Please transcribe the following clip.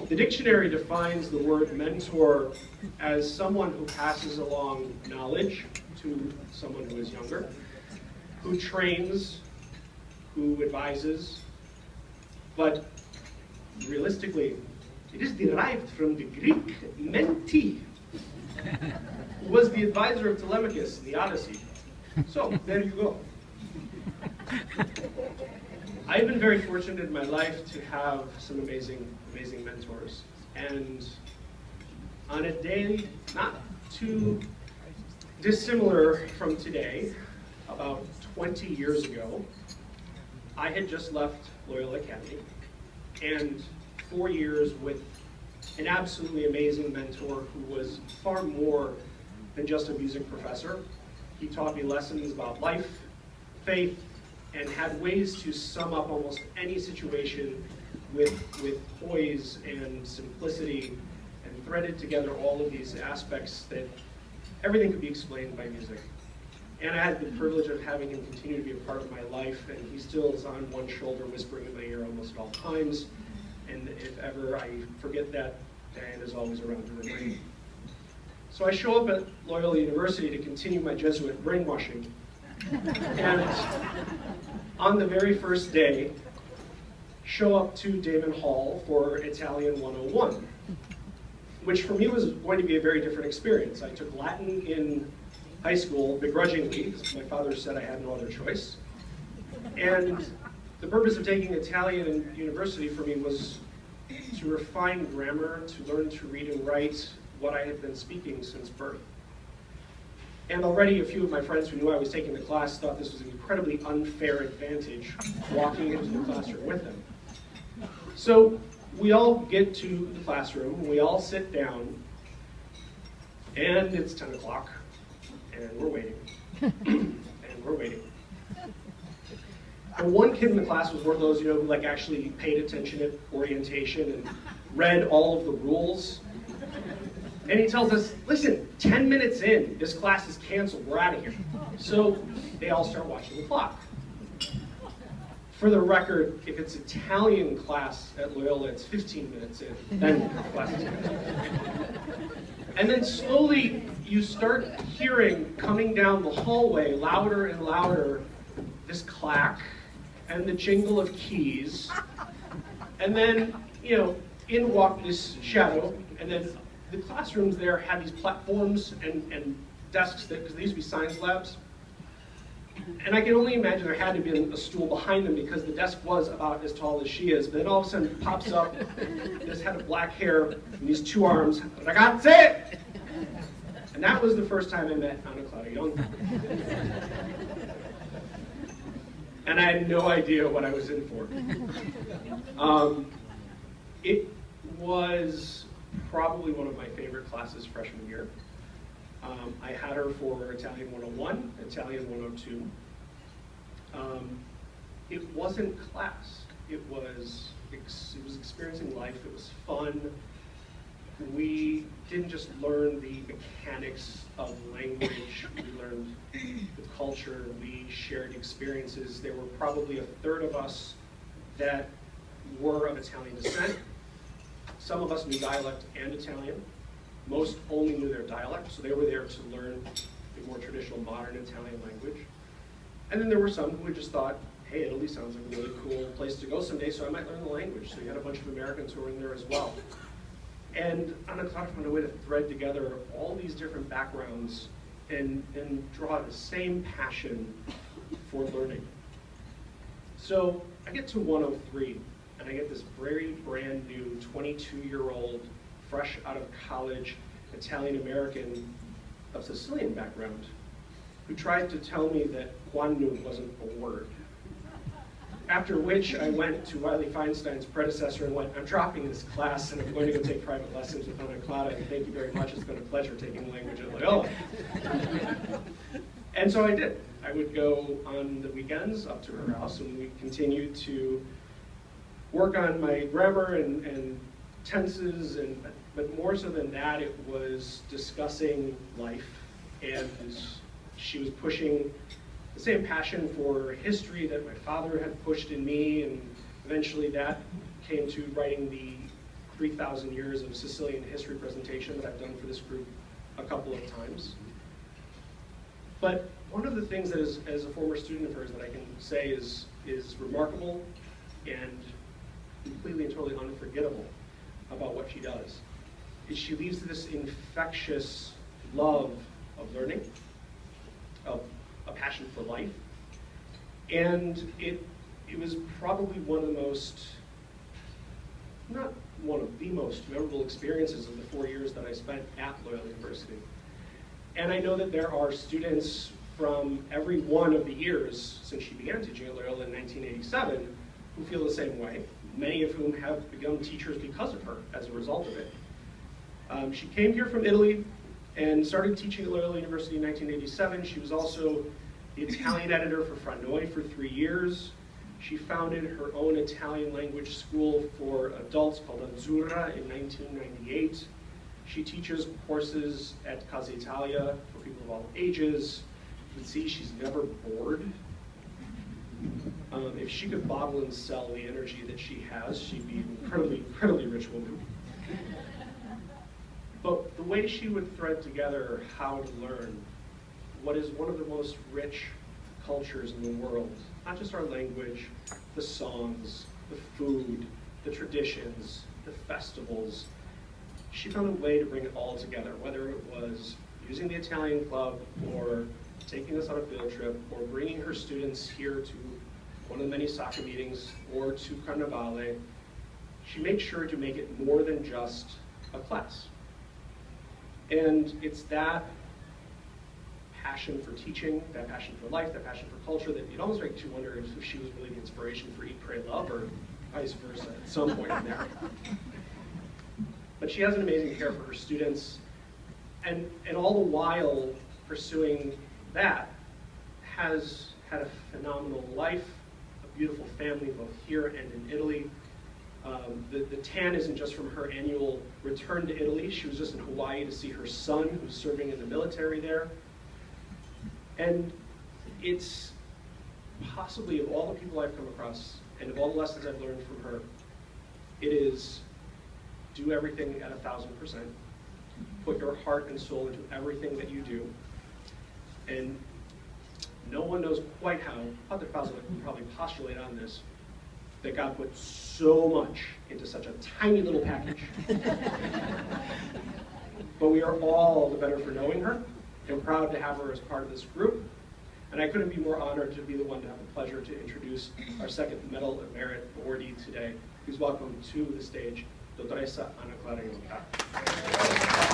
The dictionary defines the word mentor as someone who passes along knowledge to someone who is younger, who trains, who advises, but realistically, it is derived from the Greek menti, who was the advisor of Telemachus in the Odyssey. So, there you go. I've been very fortunate in my life to have some amazing mentors. And on a day not too dissimilar from today, about 20 years ago, I had just left Loyola Academy, and 4 years with an absolutely amazing mentor who was far more than just a music professor. He taught me lessons about life, faith, and had ways to sum up almost any situation with poise and simplicity, and threaded together all of these aspects that everything could be explained by music. And I had the privilege of having him continue to be a part of my life, and he still is on one shoulder whispering in my ear almost at all times. And if ever I forget that, Dan is always around to remind me. So I show up at Loyola University to continue my Jesuit brainwashing. And on the very first day, show up to Damon Hall for Italian 101, which for me was going to be a very different experience. I took Latin in high school begrudgingly, because my father said I had no other choice. And the purpose of taking Italian in university for me was to refine grammar, to learn to read and write what I had been speaking since birth. And already a few of my friends who knew I was taking the class thought this was an incredibly unfair advantage walking into the classroom with them. So we all get to the classroom, we all sit down, and it's 10 o'clock, and we're waiting, and we're waiting. And one kid in the class was one of those, who like actually paid attention at orientation and read all of the rules. And he tells us, listen, 10 minutes in, this class is canceled, we're out of here. So they all start watching the clock. For the record, if it's Italian class at Loyola, it's 15 minutes in, then the class is canceled. And then slowly you start hearing, coming down the hallway, louder and louder, this clack and the jingle of keys. And then, in walked this shadow, and then the classrooms there had these platforms and desks, because they used to be science labs. And I can only imagine there had to be a stool behind them, because the desk was about as tall as she is. But then all of a sudden pops up this head of black hair and these two arms, ragazze! And that was the first time I met Ionta. And I had no idea what I was in for. It was probably one of my favorite classes freshman year. I had her for Italian 101, Italian 102. It wasn't class. It was experiencing life. It was fun. We didn't just learn the mechanics of language. We learned the culture. We shared experiences. There were probably a third of us that were of Italian descent. Some of us knew dialect and Italian. Most only knew their dialect, so they were there to learn the more traditional modern Italian language. And then there were some who just thought, hey, Italy sounds like a really cool place to go someday, so I might learn the language. So you had a bunch of Americans who were in there as well. And Clara found a way to thread together all these different backgrounds and draw the same passion for learning. So I get to 103, and I get this very brand new 22-year-old, fresh out of college, Italian-American of Sicilian background, who tried to tell me that quando wasn't a word. After which I went to Wiley Feinstein's predecessor and went, I'm dropping this class and I'm going to go take private lessons with Clara, and thank you very much, it's been a pleasure taking language at Loyola. And so I did. I would go on the weekends up to her house, and we continued to work on my grammar and tenses, but more so than that, it was discussing life. And she was pushing the same passion for history that my father had pushed in me, and eventually that came to writing the 3,000 years of Sicilian history presentation that I've done for this group a couple of times. But one of the things that as a former student of hers that I can say is remarkable and completely and totally unforgettable about what she does is she leaves this infectious love of learning, of a passion for life, and it was probably one of the most, not one of the most memorable experiences of the 4 years that I spent at Loyola University. And I know that there are students from every one of the years since she began teaching at Loyola in 1987 who feel the same way, many of whom have become teachers because of her as a result of it. She came here from Italy and started teaching at Loyola University in 1987. She was also the Italian editor for Fra Noi for 3 years. She founded her own Italian language school for adults called Azzurra in 1998. She teaches courses at Casa Italia for people of all ages. You can see she's never bored. If she could bottle and sell the energy that she has, she'd be an incredibly, incredibly rich woman. But the way she would thread together how to learn what is one of the most rich cultures in the world, not just our language, the songs, the food, the traditions, the festivals, she found a way to bring it all together, whether it was using the Italian club or taking us on a field trip or bringing her students here to one of the many SACA meetings or to Carnevale. She made sure to make it more than just a class. And it's that passion for teaching, that passion for life, that passion for culture, that you'd almost make you wonder if she was really the inspiration for Eat, Pray, Love, or vice versa at some point in there. But she has an amazing care for her students, and all the while pursuing that, has had a phenomenal life, a beautiful family both here and in Italy. The tan isn't just from her annual return to Italy. She was just in Hawaii to see her son, who's serving in the military there. And it's possibly, of all the people I've come across, and of all the lessons I've learned from her, it is do everything at 1,000%. Put your heart and soul into everything that you do. And no one knows quite how, other Fazil can probably postulate on this, that God put so much into such a tiny little package. But we are all the better for knowing her, and proud to have her as part of this group. And I couldn't be more honored to be the one to have the pleasure to introduce our second Medal of Merit awardee today. Please welcome to the stage, Dottoressa Clara Ionta.